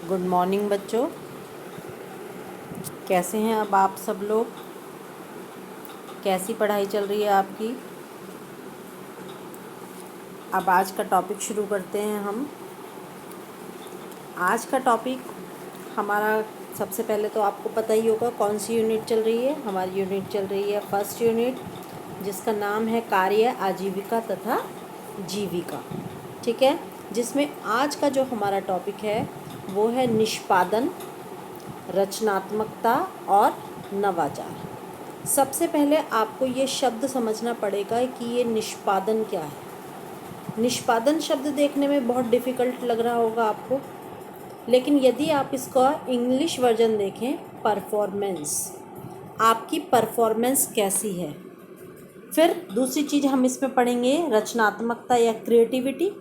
Good morning बच्चों, कैसे हैं अब आप सब लोग। कैसी पढ़ाई चल रही है आपकी। अब आज का टॉपिक शुरू करते हैं हम। आज का टॉपिक हमारा, सबसे पहले तो आपको पता ही होगा कौन सी यूनिट चल रही है। हमारी यूनिट चल रही है फर्स्ट यूनिट, जिसका नाम है कार्य, आजीविका तथा जीविका। ठीक है, जिसमें आज का जो हमारा टॉपिक है वो है निष्पादन, रचनात्मकता और नवाचार। सबसे पहले आपको ये शब्द समझना पड़ेगा कि ये निष्पादन क्या है। निष्पादन शब्द देखने में बहुत डिफ़िकल्ट लग रहा होगा आपको, लेकिन यदि आप इसका इंग्लिश वर्जन देखें, परफॉर्मेंस, आपकी परफॉर्मेंस कैसी है। फिर दूसरी चीज़ हम इसमें पढ़ेंगे रचनात्मकता या क्रिएटिविटी,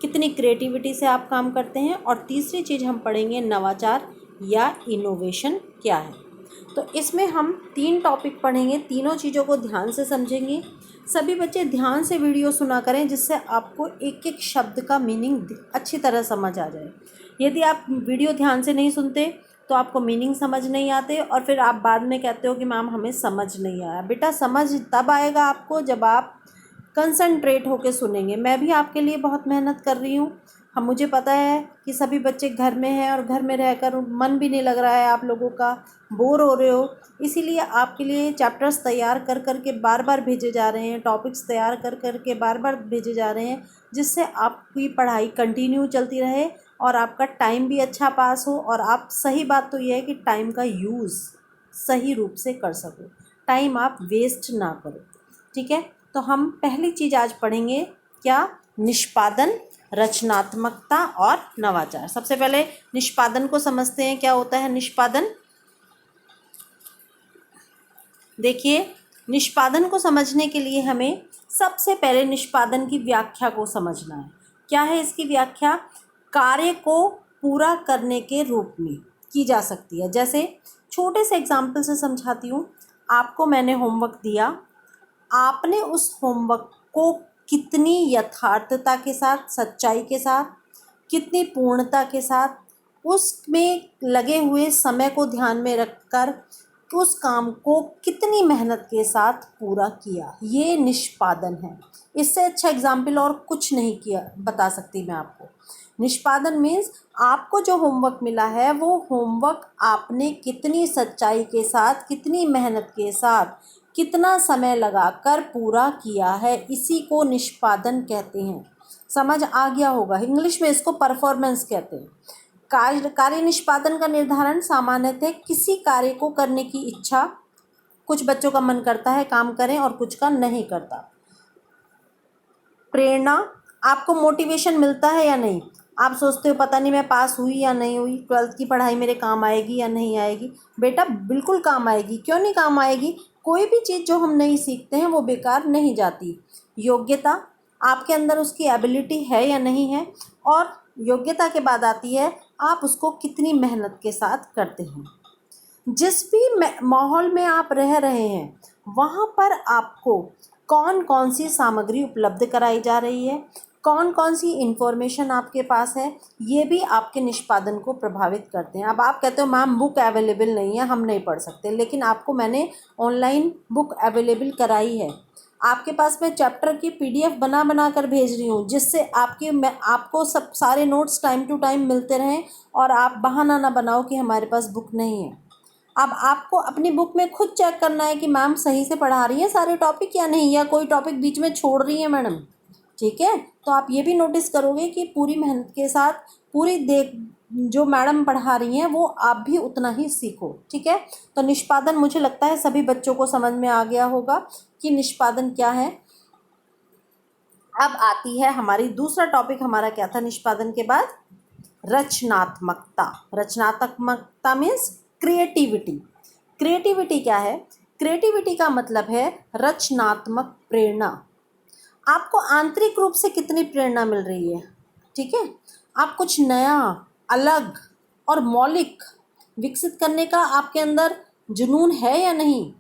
कितनी क्रिएटिविटी से आप काम करते हैं। और तीसरी चीज़ हम पढ़ेंगे नवाचार या इनोवेशन क्या है। तो इसमें हम 3 टॉपिक पढ़ेंगे, तीनों चीज़ों को ध्यान से समझेंगे। सभी बच्चे ध्यान से वीडियो सुना करें, जिससे आपको एक एक शब्द का मीनिंग अच्छी तरह समझ आ जाए। यदि आप वीडियो ध्यान से नहीं सुनते तो आपको मीनिंग समझ नहीं आते और फिर आप बाद में कहते हो कि मैम हमें समझ नहीं आया। बेटा समझ तब आएगा आपको जब आप कंसंट्रेट होकर सुनेंगे। मैं भी आपके लिए बहुत मेहनत कर रही हूँ। हम, मुझे पता है कि सभी बच्चे घर में हैं और घर में रहकर मन भी नहीं लग रहा है आप लोगों का, बोर हो रहे हो। इसीलिए आपके लिए चैप्टर्स तैयार कर कर के बार बार भेजे जा रहे हैं, टॉपिक्स तैयार कर कर के बार बार भेजे जा रहे हैं, जिससे आपकी पढ़ाई कंटिन्यू चलती रहे और आपका टाइम भी अच्छा पास हो। और आप, सही बात तो यह है कि टाइम का यूज़ सही रूप से कर सको, टाइम आप वेस्ट ना करो। ठीक है, तो हम पहली चीज़ आज पढ़ेंगे क्या, निष्पादन, रचनात्मकता और नवाचार। सबसे पहले निष्पादन को समझते हैं, क्या होता है निष्पादन। देखिए, निष्पादन को समझने के लिए हमें सबसे पहले निष्पादन की व्याख्या को समझना है। क्या है इसकी व्याख्या, कार्य को पूरा करने के रूप में की जा सकती है। जैसे छोटे से एग्जाम्पल से समझाती हूँ। आपको मैंने होमवर्क दिया, आपने उस होमवर्क को कितनी यथार्थता के साथ, सच्चाई के साथ, कितनी पूर्णता के साथ, उसमें लगे हुए समय को ध्यान में रखकर उस काम को कितनी मेहनत के साथ पूरा किया, ये निष्पादन है। इससे अच्छा एग्जाम्पल और कुछ नहीं किया बता सकती मैं आपको। निष्पादन मीन्स आपको जो होमवर्क मिला है वो होमवर्क आपने कितनी सच्चाई के साथ, कितनी मेहनत के साथ, कितना समय लगाकर पूरा किया है, इसी को निष्पादन कहते हैं। समझ आ गया होगा। इंग्लिश में इसको परफॉर्मेंस कहते हैं। कार्य निष्पादन का निर्धारण सामान्यतः किसी कार्य को करने की इच्छा, कुछ बच्चों का मन करता है काम करें और कुछ का नहीं करता। प्रेरणा, आपको मोटिवेशन मिलता है या नहीं। आप सोचते हो पता नहीं मैं पास हुई या नहीं हुई, 12th की पढ़ाई मेरे काम आएगी या नहीं आएगी। बेटा बिल्कुल काम आएगी, क्यों नहीं काम आएगी। कोई भी चीज़ जो हम नहीं सीखते हैं वो बेकार नहीं जाती। योग्यता, आपके अंदर उसकी एबिलिटी है या नहीं है। और योग्यता के बाद आती है आप उसको कितनी मेहनत के साथ करते हैं। जिस भी माहौल में आप रह रहे हैं वहाँ पर आपको कौन कौन सी सामग्री उपलब्ध कराई जा रही है, कौन कौन सी इन्फॉर्मेशन आपके पास है, ये भी आपके निष्पादन को प्रभावित करते हैं। अब आप कहते हो मैम बुक अवेलेबल नहीं है, हम नहीं पढ़ सकते, लेकिन आपको मैंने ऑनलाइन बुक अवेलेबल कराई है। आपके पास मैं चैप्टर की PDF बना बना कर भेज रही हूँ, जिससे आपको सब सारे नोट्स टाइम टू टाइम मिलते रहें और आप बहाना ना बनाओ कि हमारे पास बुक नहीं है। अब आपको अपनी बुक में खुद चेक करना है कि मैम सही से पढ़ा रही है सारे टॉपिक या नहीं, या कोई टॉपिक बीच में छोड़ रही है मैडम। ठीक है, तो आप ये भी नोटिस करोगे कि पूरी मेहनत के साथ पूरी देख जो मैडम पढ़ा रही हैं वो आप भी उतना ही सीखो। ठीक है, तो निष्पादन मुझे लगता है सभी बच्चों को समझ में आ गया होगा कि निष्पादन क्या है। अब आती है हमारी दूसरा टॉपिक, हमारा क्या था निष्पादन के बाद, रचनात्मकता। रचनात्मकता मीन्स क्रिएटिविटी। क्रिएटिविटी क्या है, क्रिएटिविटी का मतलब है रचनात्मक प्रेरणा। आपको आंतरिक रूप से कितनी प्रेरणा मिल रही है। ठीक है, आप कुछ नया, अलग और मौलिक विकसित करने का आपके अंदर जुनून है या नहीं।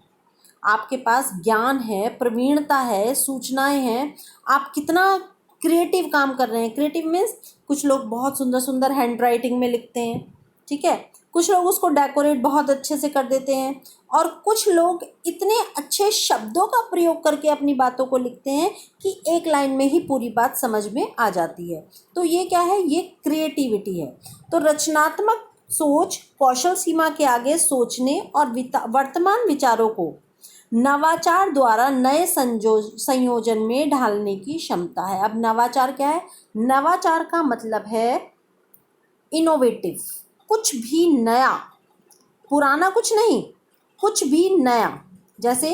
आपके पास ज्ञान है, प्रवीणता है, सूचनाएं हैं, आप कितना क्रिएटिव काम कर रहे हैं। क्रिएटिव मीन्स कुछ लोग बहुत सुंदर सुंदर हैंड राइटिंग में लिखते हैं, ठीक है। कुछ लोग उसको डेकोरेट बहुत अच्छे से कर देते हैं, और कुछ लोग इतने अच्छे शब्दों का प्रयोग करके अपनी बातों को लिखते हैं कि एक लाइन में ही पूरी बात समझ में आ जाती है। तो ये क्या है, ये क्रिएटिविटी है। तो रचनात्मक सोच कौशल सीमा के आगे सोचने और वर्तमान विचारों को नवाचार द्वारा नए संयोजन में ढालने की क्षमता है। अब नवाचार क्या है? नवाचार का मतलब है इनोवेटिव, कुछ भी नया, पुराना कुछ नहीं, कुछ भी नया। जैसे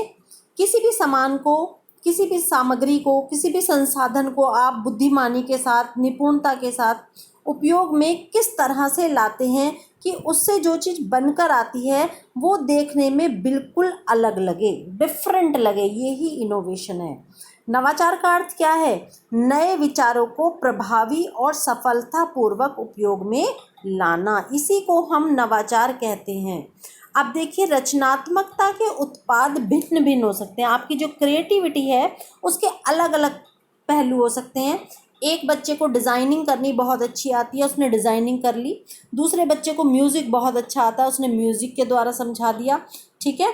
किसी भी सामान को, किसी भी सामग्री को, किसी भी संसाधन को आप बुद्धिमानी के साथ, निपुणता के साथ उपयोग में किस तरह से लाते हैं कि उससे जो चीज़ बनकर आती है वो देखने में बिल्कुल अलग लगे, डिफरेंट लगे। ये ही इनोवेशन है। नवाचार का अर्थ क्या है? नए विचारों को प्रभावी और सफलतापूर्वक उपयोग में लाना, इसी को हम नवाचार कहते हैं। अब देखिए, रचनात्मकता के उत्पाद भिन्न भिन्न हो सकते हैं। आपकी जो क्रिएटिविटी है उसके अलग अलग पहलू हो सकते हैं। एक बच्चे को डिज़ाइनिंग करनी बहुत अच्छी आती है, उसने डिज़ाइनिंग कर ली। दूसरे बच्चे को म्यूज़िक बहुत अच्छा आता है, उसने म्यूज़िक के द्वारा समझा दिया, ठीक है।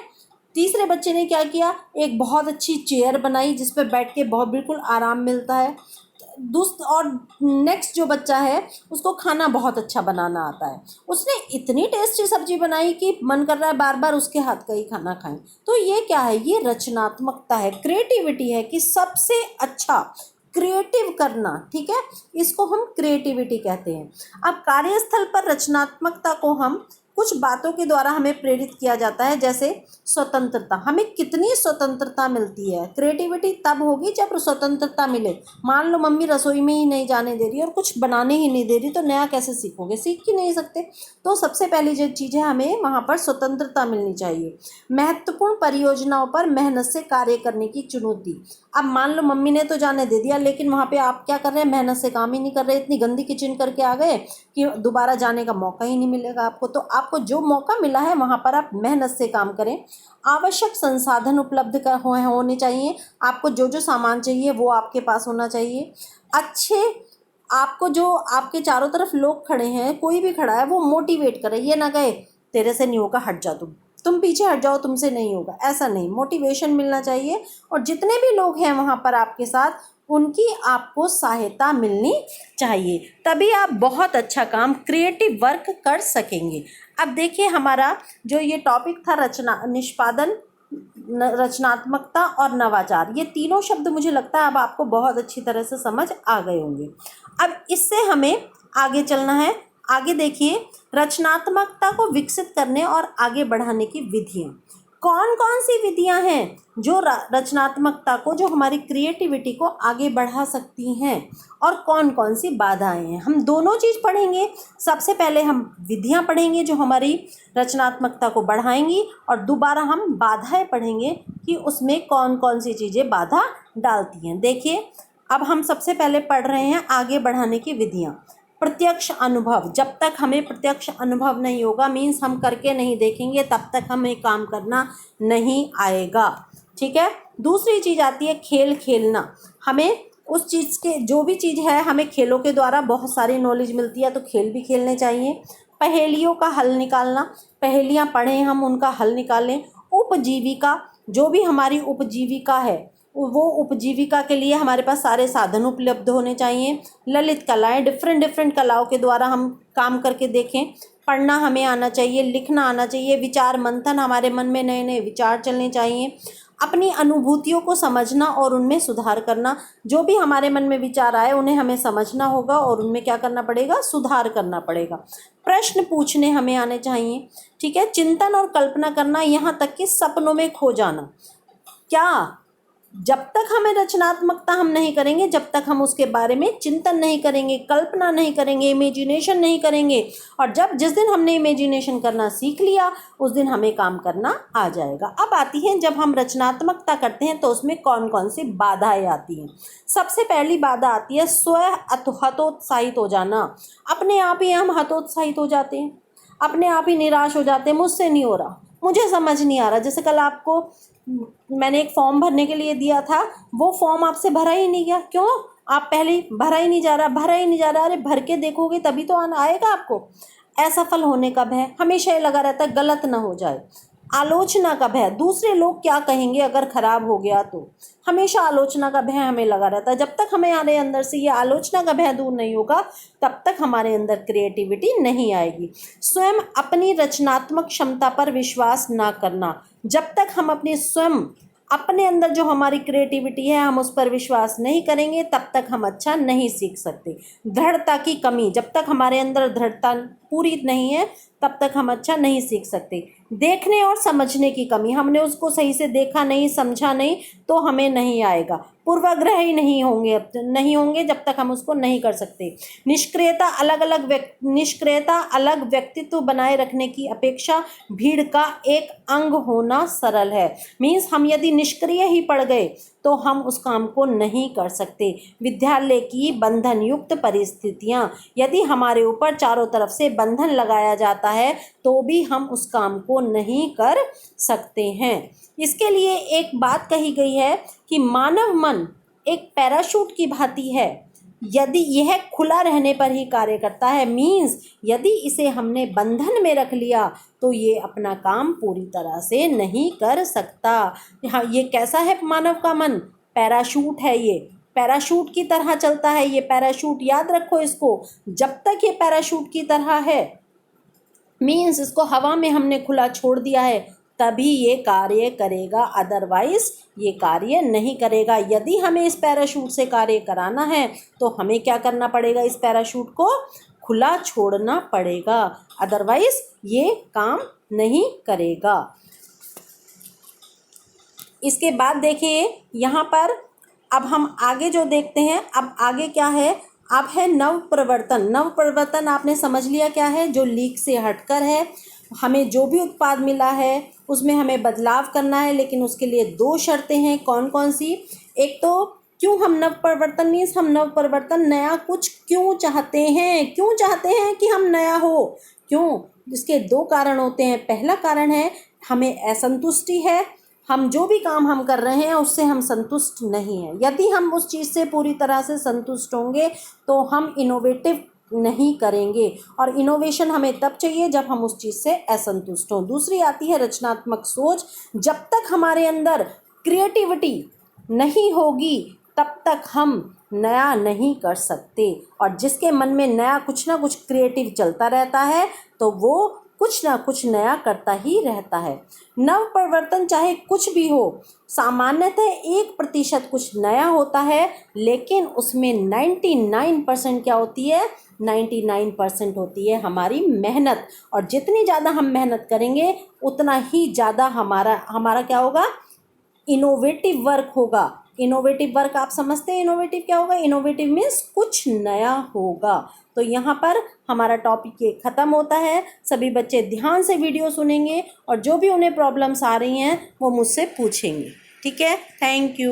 तीसरे बच्चे ने क्या किया, एक बहुत अच्छी चेयर बनाई जिस पर बैठ के बहुत बिल्कुल आराम मिलता है। और नेक्स्ट जो बच्चा है उसको खाना बहुत अच्छा बनाना आता है, उसने इतनी टेस्टी सब्जी बनाई कि मन कर रहा है बार बार उसके हाथ का ही खाना खाएं। तो ये क्या है? ये रचनात्मकता है, क्रिएटिविटी है कि सबसे अच्छा क्रिएटिव करना, ठीक है। इसको हम क्रिएटिविटी कहते हैं। अब कार्यस्थल पर रचनात्मकता को हम कुछ बातों के द्वारा हमें प्रेरित किया जाता है, जैसे स्वतंत्रता। हमें कितनी स्वतंत्रता मिलती है? क्रिएटिविटी तब होगी जब स्वतंत्रता मिले। मान लो मम्मी रसोई में ही नहीं जाने दे रही और कुछ बनाने ही नहीं दे रही, तो नया कैसे सीखोगे? सीख ही नहीं सकते। तो सबसे पहली जो चीज़ है, हमें वहाँ पर स्वतंत्रता मिलनी चाहिए। महत्वपूर्ण परियोजनाओं पर मेहनत से कार्य करने की चुनौती। अब मान लो मम्मी ने तो जाने दे दिया, लेकिन वहाँ पे आप क्या कर रहे हैं? मेहनत से काम ही नहीं कर रहे, इतनी गंदी किचन करके आ गए कि दोबारा जाने का मौका ही नहीं मिलेगा आपको। तो आपको जो मौका मिला है वहाँ पर आप मेहनत से काम करें। आवश्यक संसाधन उपलब्ध होने चाहिए। आपको जो जो सामान चाहिए वो आपके पास होना चाहिए। अच्छे, आपको जो आपके चारों तरफ लोग खड़े हैं, कोई भी खड़ा है, वो मोटिवेट करे। ये ना कहे तेरे से नहीं होगा, हट जा, तुम पीछे हट जाओ, तुमसे नहीं होगा, ऐसा नहीं। मोटिवेशन मिलना चाहिए। और जितने भी लोग हैं वहाँ पर आपके साथ, उनकी आपको सहायता मिलनी चाहिए, तभी आप बहुत अच्छा काम, क्रिएटिव वर्क कर सकेंगे। अब देखिए, हमारा जो ये टॉपिक था निष्पादन, रचनात्मकता और नवाचार, ये तीनों शब्द मुझे लगता है अब आपको बहुत अच्छी तरह से समझ आ गए होंगे। अब इससे हमें आगे चलना है। आगे देखिए, रचनात्मकता को विकसित करने और आगे बढ़ाने की विधियाँ। कौन कौन सी विधियाँ हैं जो रचनात्मकता को, जो हमारी क्रिएटिविटी को आगे बढ़ा सकती हैं, और कौन कौन सी बाधाएं हैं? हम दोनों चीज़ पढ़ेंगे। सबसे पहले हम विधियाँ पढ़ेंगे जो हमारी रचनात्मकता को बढ़ाएंगी, और दोबारा हम बाधाएं पढ़ेंगे कि उसमें कौन कौन सी चीज़ें बाधा डालती हैं। देखिए, अब हम सबसे पहले पढ़ रहे हैं आगे बढ़ाने की विधियाँ। प्रत्यक्ष अनुभव। जब तक हमें प्रत्यक्ष अनुभव नहीं होगा, मीन्स हम करके नहीं देखेंगे, तब तक हमें काम करना नहीं आएगा, ठीक है। दूसरी चीज़ आती है खेल खेलना। हमें उस चीज़ के, जो भी चीज़ है, हमें खेलों के द्वारा बहुत सारी नॉलेज मिलती है, तो खेल भी खेलने चाहिए। पहेलियों का हल निकालना, पहेलियाँ पढ़ें, हम उनका हल निकालें। उपजीविका, जो भी हमारी उपजीविका है, वो उपजीविका के लिए हमारे पास सारे साधन उपलब्ध होने चाहिए। ललित कलाएं, डिफरेंट कलाओं के द्वारा हम काम करके देखें। पढ़ना हमें आना चाहिए, लिखना आना चाहिए। विचार मंथन, हमारे मन में नए नए विचार चलने चाहिए। अपनी अनुभूतियों को समझना और उनमें सुधार करना। जो भी हमारे मन में विचार आए उन्हें हमें समझना होगा और उनमें क्या करना पड़ेगा? सुधार करना पड़ेगा। प्रश्न पूछने हमें आने चाहिए, ठीक है। चिंतन और कल्पना करना, यहाँ तक कि सपनों में खो जाना। क्या? जब तक हमें रचनात्मकता हम नहीं करेंगे, जब तक हम उसके बारे में चिंतन नहीं करेंगे, कल्पना नहीं करेंगे, इमेजिनेशन नहीं करेंगे, और जिस दिन हमने इमेजिनेशन करना सीख लिया, उस दिन हमें काम करना आ जाएगा। अब आती है, जब हम रचनात्मकता करते हैं तो उसमें कौन कौन सी बाधाएं आती हैं। सबसे पहली बाधा आती है हतोत्साहित हो जाना। अपने आप ही हम हतोत्साहित हो जाते हैं, अपने आप ही निराश हो जाते हैं। मुझसे नहीं हो रहा, मुझे समझ नहीं आ रहा। जैसे कल आपको मैंने एक फॉर्म भरने के लिए दिया था, वो फॉर्म आपसे भरा ही नहीं गया। क्यों? आप पहले भरा ही नहीं जा रहा। अरे भर के देखोगे तभी तो आएगा आपको। असफल होने का भय, हमेशा ये लगा रहता है गलत ना हो जाए। आलोचना का भय, दूसरे लोग क्या कहेंगे अगर खराब हो गया तो, हमेशा आलोचना का भय हमें लगा रहता है। जब तक हमारे अंदर से ये आलोचना का भय दूर नहीं होगा तब तक हमारे अंदर क्रिएटिविटी नहीं आएगी। स्वयं अपनी रचनात्मक क्षमता पर विश्वास ना करना, जब तक हम अपने स्वयं अपने अंदर जो हमारी क्रिएटिविटी है हम उस पर विश्वास नहीं करेंगे तब तक हम अच्छा नहीं सीख सकते। दृढ़ता की कमी, जब तक हमारे अंदर दृढ़ता पूरी नहीं है तब तक हम अच्छा नहीं सीख सकते। देखने और समझने की कमी, हमने उसको सही से देखा नहीं, समझा नहीं तो हमें नहीं आएगा। पूर्वाग्रह ही नहीं होंगे जब तक हम उसको नहीं कर सकते। निष्क्रियता अलग व्यक्तित्व बनाए रखने की अपेक्षा भीड़ का एक अंग होना सरल है। मीन्स हम यदि निष्क्रिय ही पड़ गए तो हम उस काम को नहीं कर सकते। विद्यालय की बंधन युक्त परिस्थितियाँ, यदि हमारे ऊपर चारों तरफ से बंधन लगाया जाता है तो भी हम उस काम को नहीं कर सकते हैं। इसके लिए एक बात कही गई है कि मानव मन एक पैराशूट की भांति है, यदि यह खुला रहने पर ही कार्य करता है। मीन्स यदि इसे हमने बंधन में रख लिया तो ये अपना काम पूरी तरह से नहीं कर सकता। हाँ, ये कैसा है मानव का मन? पैराशूट है, ये पैराशूट की तरह चलता है। ये पैराशूट याद रखो इसको, जब तक ये पैराशूट की तरह है मीन्स इसको हवा में हमने खुला छोड़ दिया है तभी ये कार्य करेगा, अदरवाइज ये कार्य नहीं करेगा। यदि हमें इस पैराशूट से कार्य कराना है तो हमें क्या करना पड़ेगा? इस पैराशूट को खुला छोड़ना पड़ेगा, अदरवाइज ये काम नहीं करेगा। इसके बाद देखिए यहाँ पर अब हम आगे जो देखते हैं, अब आगे क्या है? अब है नव प्रवर्तन। नव प्रवर्तन आपने समझ लिया क्या है? जो लीक से हटकर है। हमें जो भी उत्पाद मिला है उसमें हमें बदलाव करना है, लेकिन उसके लिए 2 शर्तें हैं। कौन कौन सी? एक तो क्यों हम नव परिवर्तन, मीन्स हम नव परिवर्तन नया कुछ क्यों चाहते हैं? क्यों चाहते हैं कि हम नया हो? क्यों? इसके 2 कारण होते हैं। पहला कारण है हमें असंतुष्टि है, हम जो भी काम हम कर रहे हैं उससे हम संतुष्ट नहीं हैं। यदि हम उस चीज़ से पूरी तरह से संतुष्ट होंगे तो हम इनोवेटिव नहीं करेंगे, और इनोवेशन हमें तब चाहिए जब हम उस चीज़ से असंतुष्ट हों। दूसरी आती है रचनात्मक सोच। जब तक हमारे अंदर क्रिएटिविटी नहीं होगी तब तक हम नया नहीं कर सकते, और जिसके मन में नया कुछ ना कुछ क्रिएटिव चलता रहता है तो वो कुछ ना कुछ नया करता ही रहता है। नव परिवर्तन चाहे कुछ भी हो, सामान्यतः 1% कुछ नया होता है, लेकिन उसमें 99% क्या होती है? 99% होती है हमारी मेहनत। और जितनी ज़्यादा हम मेहनत करेंगे उतना ही ज़्यादा हमारा क्या होगा? इनोवेटिव वर्क होगा। इनोवेटिव वर्क आप समझते हैं इनोवेटिव क्या होगा? इनोवेटिव मीन्स कुछ नया होगा। तो यहाँ पर हमारा टॉपिक ये ख़त्म होता है। सभी बच्चे ध्यान से वीडियो सुनेंगे और जो भी उन्हें प्रॉब्लम्स आ रही हैं वो मुझसे पूछेंगे। ठीक है, थैंक यू।